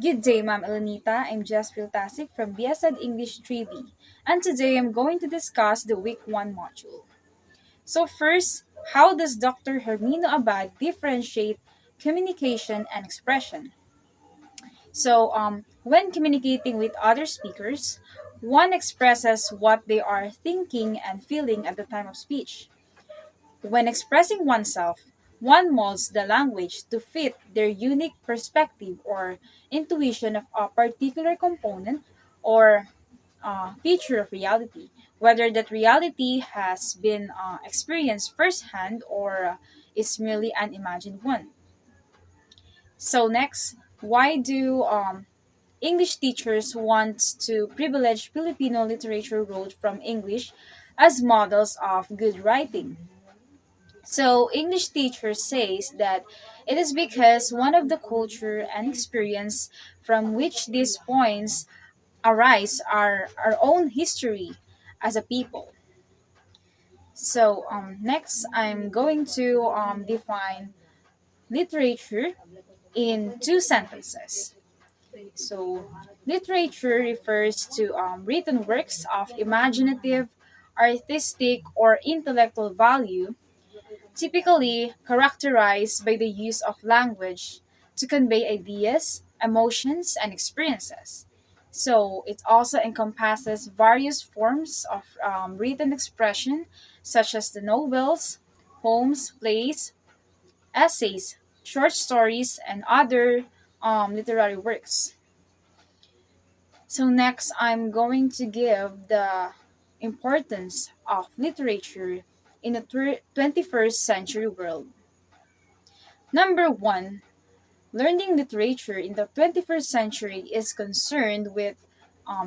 Good day, Ma'am Elenita. I'm Jesreel Tasic from BSED English 3B, and today I'm going to discuss the Week 1 module. So first, how does Dr. Hermino Abad differentiate communication and expression? When communicating with other speakers, one expresses what they are thinking and feeling at the time of speech. When expressing oneself, one molds the language to fit their unique perspective or intuition of a particular component or feature of reality, whether that reality has been experienced firsthand or is merely an imagined one. So, next, why do English teachers want to privilege Filipino literature wrote from English as models of good writing? So English teacher says that it is because one of the culture and experience from which these points arise are our own history as a people. Next, I'm going to define literature in two sentences. So, literature refers to written works of imaginative, artistic, or intellectual value typically characterized by the use of language to convey ideas, emotions, and experiences. So it also encompasses various forms of written expression, such as the novels, poems, plays, essays, short stories, and other literary works. So next, I'm going to give the importance of literature in the 21st century world. Number one, learning literature in the 21st century is concerned with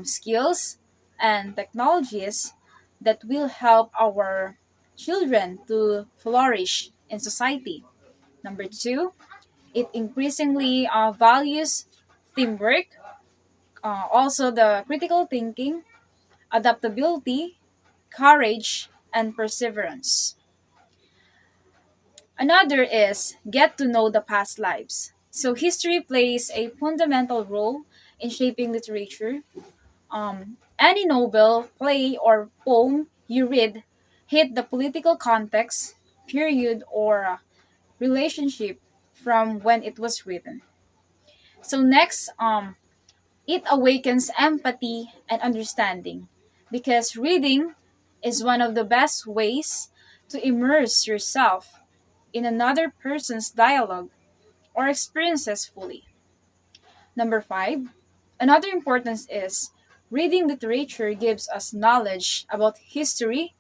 skills and technologies that will help our children to flourish in society. Number two, it increasingly values teamwork, also the critical thinking, adaptability, courage, and perseverance. Another is get to know the past lives. So history plays a fundamental role in shaping literature. Any novel, play, or poem you read hit the political context, period, or relationship from when it was written. So next, it awakens empathy and understanding because reading is one of the best ways to immerse yourself in another person's dialogue or experiences fully. Number five, another importance is reading literature gives us knowledge about history,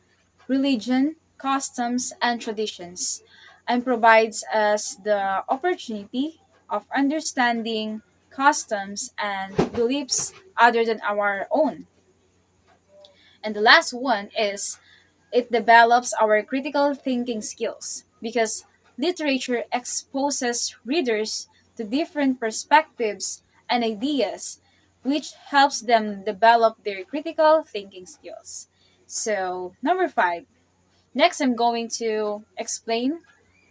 religion, customs, and traditions, and provides us the opportunity of understanding customs and beliefs other than our own. And the last one is it develops our critical thinking skills because literature exposes readers to different perspectives and ideas, which helps them develop their critical thinking skills. So, number five. Next, I'm going to explain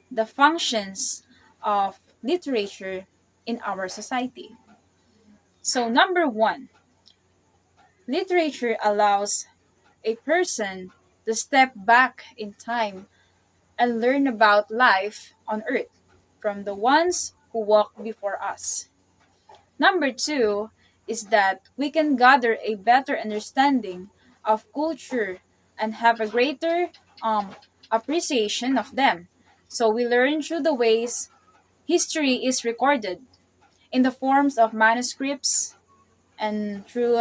the functions of literature in our society. So, number one, literature allows a person to step back in time and learn about life on earth from the ones who walked before us. Number two is that we can gather a better understanding of culture and have a greater appreciation of them. So we learn through the ways history is recorded in the forms of manuscripts and through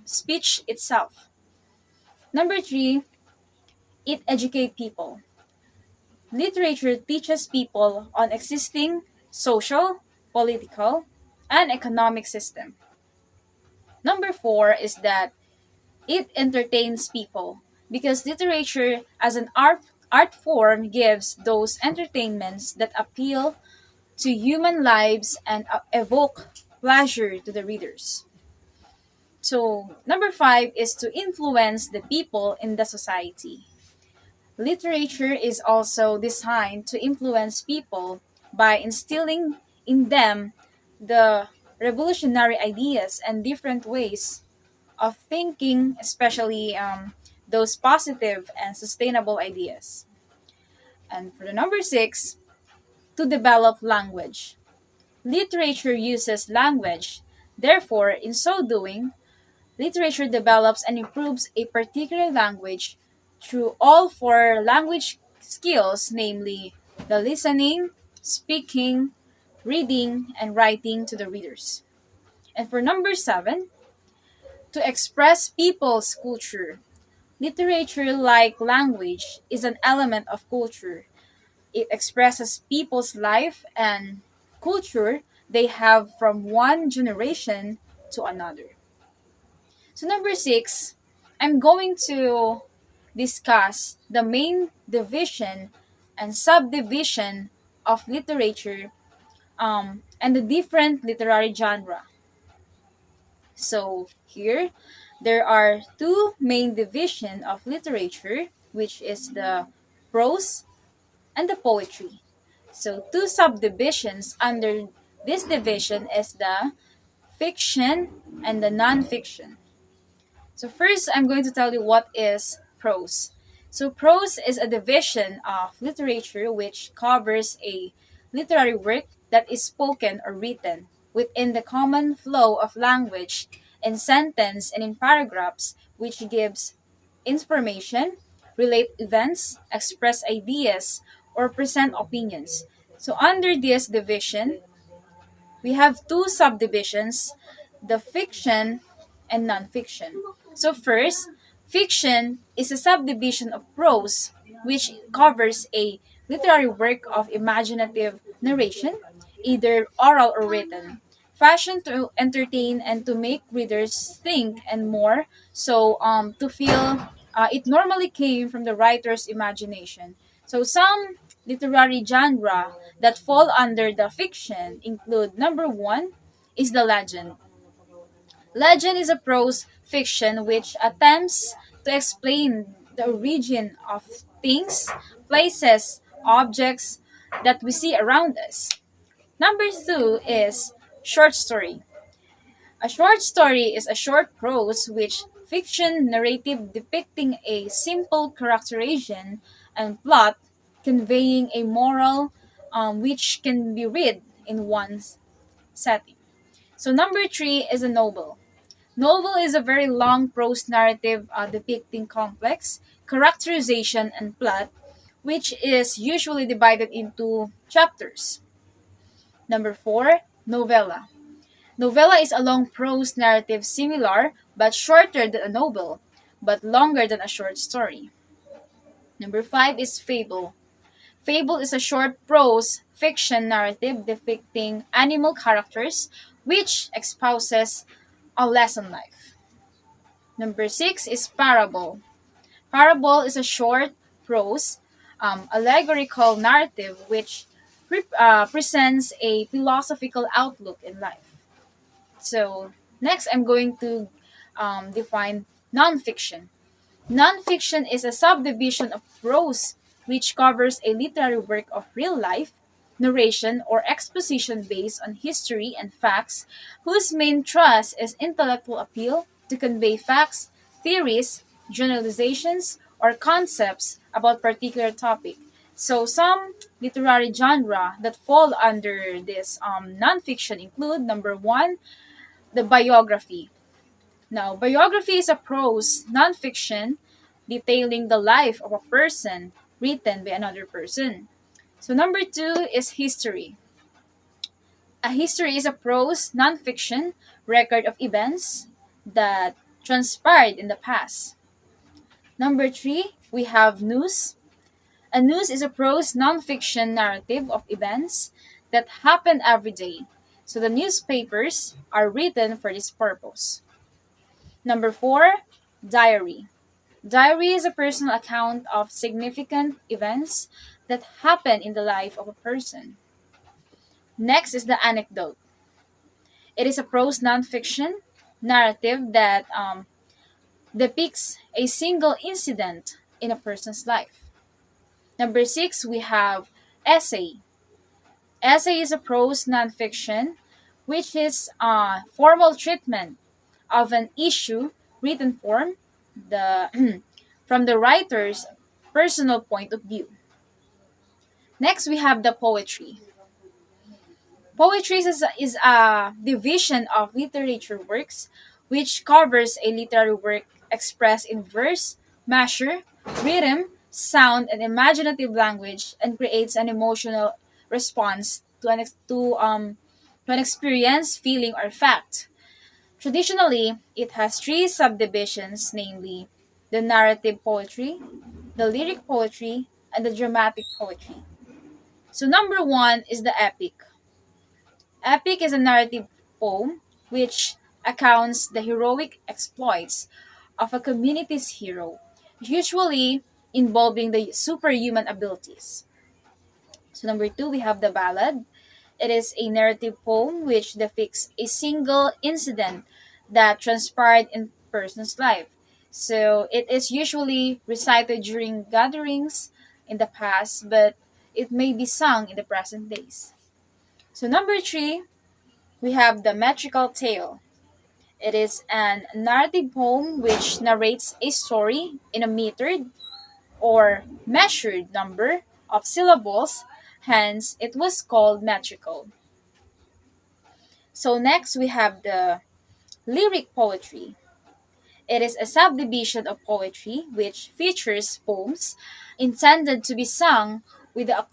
speech itself. Number three, it educates people. Literature teaches people on existing social, political, and economic system. Number four is that it entertains people because literature as an art form gives those entertainments that appeal to human lives and evoke pleasure to the readers. So, number five is to influence the people in the society. Literature is also designed to influence people by instilling in them the revolutionary ideas and different ways of thinking, especially those positive and sustainable ideas. And for the number six, to develop language. Literature uses language. Therefore, in so doing, literature develops and improves a particular language through all four language skills, namely the listening, speaking, reading, and writing to the readers. And for number seven, to express people's culture. Literature, like language, is an element of culture. It expresses people's life and culture they have from one generation to another. So, number six, I'm going to discuss the main division and subdivision of literature and the different literary genre. So, here there are two main divisions of literature, which is the prose and the poetry. So, two subdivisions under this division is the fiction and the non-fiction. So first, I'm going to tell you what is prose. So prose is a division of literature which covers a literary work that is spoken or written within the common flow of language in sentence and in paragraphs, which gives information, relate events, express ideas, or present opinions. So under this division, we have two subdivisions, the fiction and nonfiction. So first, fiction is a subdivision of prose which covers a literary work of imaginative narration, either oral or written, fashioned to entertain and to make readers think and more so to feel it normally came from the writer's imagination. So some literary genre that fall under the fiction include number one is the legend. Legend is a prose fiction which attempts to explain the origin of things, places, objects that we see around us. Number two is short story. A short story is a short prose which fiction narrative depicting a simple characterization and plot conveying a moral which can be read in one setting. So number three is a novel. Novel is a very long prose narrative depicting complex characterization and plot, which is usually divided into chapters. Number four, novella. Novella is a long prose narrative similar but shorter than a novel, but longer than a short story. Number five is fable. Fable is a short prose fiction narrative depicting animal characters which espouses a lesson life. Number six is parable. Parable is a short prose allegorical narrative which presents a philosophical outlook in life. So, next I'm going to define nonfiction. Nonfiction is a subdivision of prose which covers a literary work of real life, narration, or exposition based on history and facts, whose main thrust is intellectual appeal to convey facts, theories, generalizations, or concepts about particular topic. So some literary genre that fall under this nonfiction include number one, the biography. Now, biography is a prose nonfiction detailing the life of a person written by another person. So, number two is history. A history is a prose nonfiction record of events that transpired in the past. Number three, we have news. A news is a prose nonfiction narrative of events that happen every day. So, the newspapers are written for this purpose. Number four, diary. Diary is a personal account of significant events that happen in the life of a person. Next is the anecdote. It is a prose nonfiction narrative that depicts a single incident in a person's life. Number six, we have essay. Essay is a prose nonfiction which is formal treatment of an issue, written form, the from the writer's personal point of view. Next, we have the poetry. Poetry is a division of literature works which covers a literary work expressed in verse, measure, rhythm, sound, and imaginative language and creates an emotional response to an experience, feeling, or fact. Traditionally, it has three subdivisions, namely the narrative poetry, the lyric poetry, and the dramatic poetry. So number one is the epic. Epic is a narrative poem which accounts the heroic exploits of a community's hero, usually involving the superhuman abilities. So number two, we have the ballad. It is a narrative poem which depicts a single incident that transpired in a person's life. So it is usually recited during gatherings in the past, but it may be sung in the present days. So number three, we have the metrical tale. It is an narrative poem which narrates a story in a metered or measured number of syllables, hence it was called metrical. So next we have the lyric poetry. It is a subdivision of poetry which features poems intended to be sung with the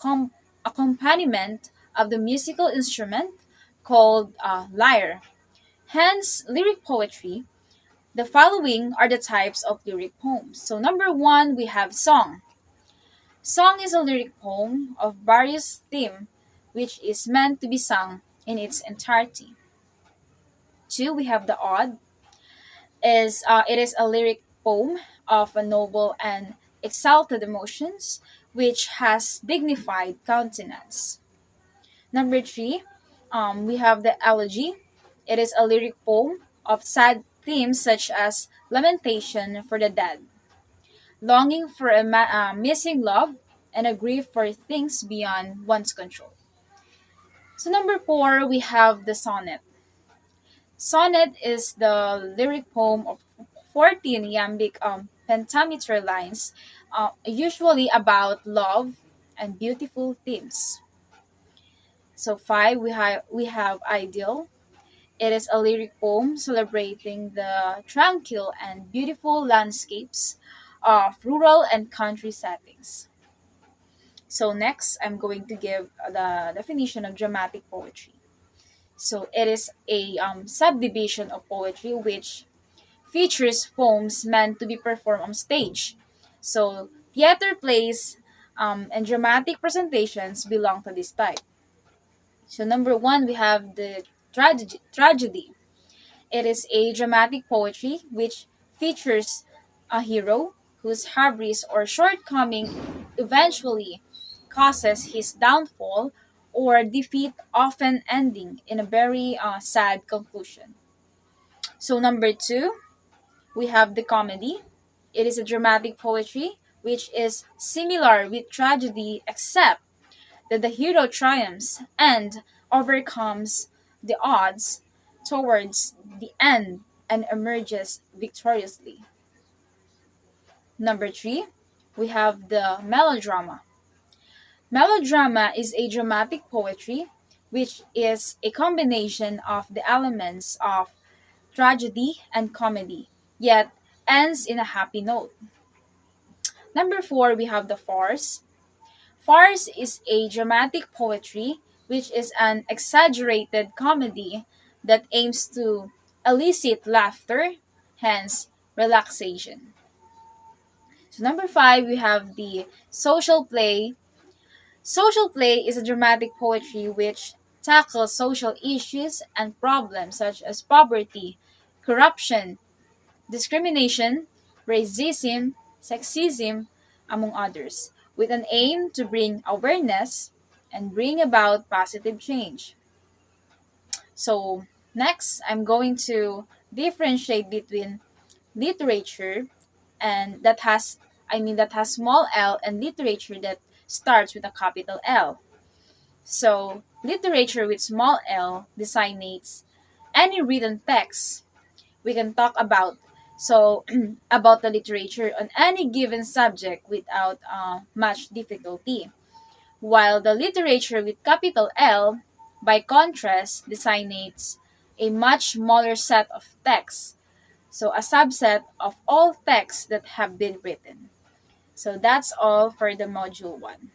accompaniment of the musical instrument called lyre. Hence, lyric poetry. The following are the types of lyric poems. So, number one, we have song. Song is a lyric poem of various theme which is meant to be sung in its entirety. Two, we have the ode. It is a lyric poem of a noble and exalted emotions which has dignified countenance. Number three, we have the elegy. It is a lyric poem of sad themes such as lamentation for the dead, longing for a missing love, and a grief for things beyond one's control. So number four, we have the sonnet. Sonnet is the lyric poem of 14 iambic pentameter lines, usually about love and beautiful themes. So five, we have ideal. It is a lyric poem celebrating the tranquil and beautiful landscapes of rural and country settings. So next, I'm going to give the definition of dramatic poetry. So it is a subdivision of poetry which features poems meant to be performed on stage. So theater plays and dramatic presentations belong to this type. So number one, we have the tragedy. It is a dramatic poetry which features a hero whose hubris or shortcoming eventually causes his downfall or defeat, often ending in a very sad conclusion. So, number two, we have the comedy. It is a dramatic poetry which is similar with tragedy except that the hero triumphs and overcomes the odds towards the end and emerges victoriously. Number three, we have the melodrama. Melodrama is a dramatic poetry which is a combination of the elements of tragedy and comedy, yet ends in a happy note. Number four, we have the farce. Farce is a dramatic poetry which is an exaggerated comedy that aims to elicit laughter, hence relaxation. So number five, we have the social play. Social play is a dramatic poetry which tackles social issues and problems such as poverty, corruption, discrimination, racism, sexism, among others, with an aim to bring awareness and bring about positive change. So, next, I'm going to differentiate between literature and that has small l and literature that starts with a capital L. So, literature with small l designates any written text we can talk about. So, about the literature on any given subject without much difficulty. While the literature with capital L, by contrast, designates a much smaller set of texts. So, a subset of all texts that have been written. So, that's all for the module 1.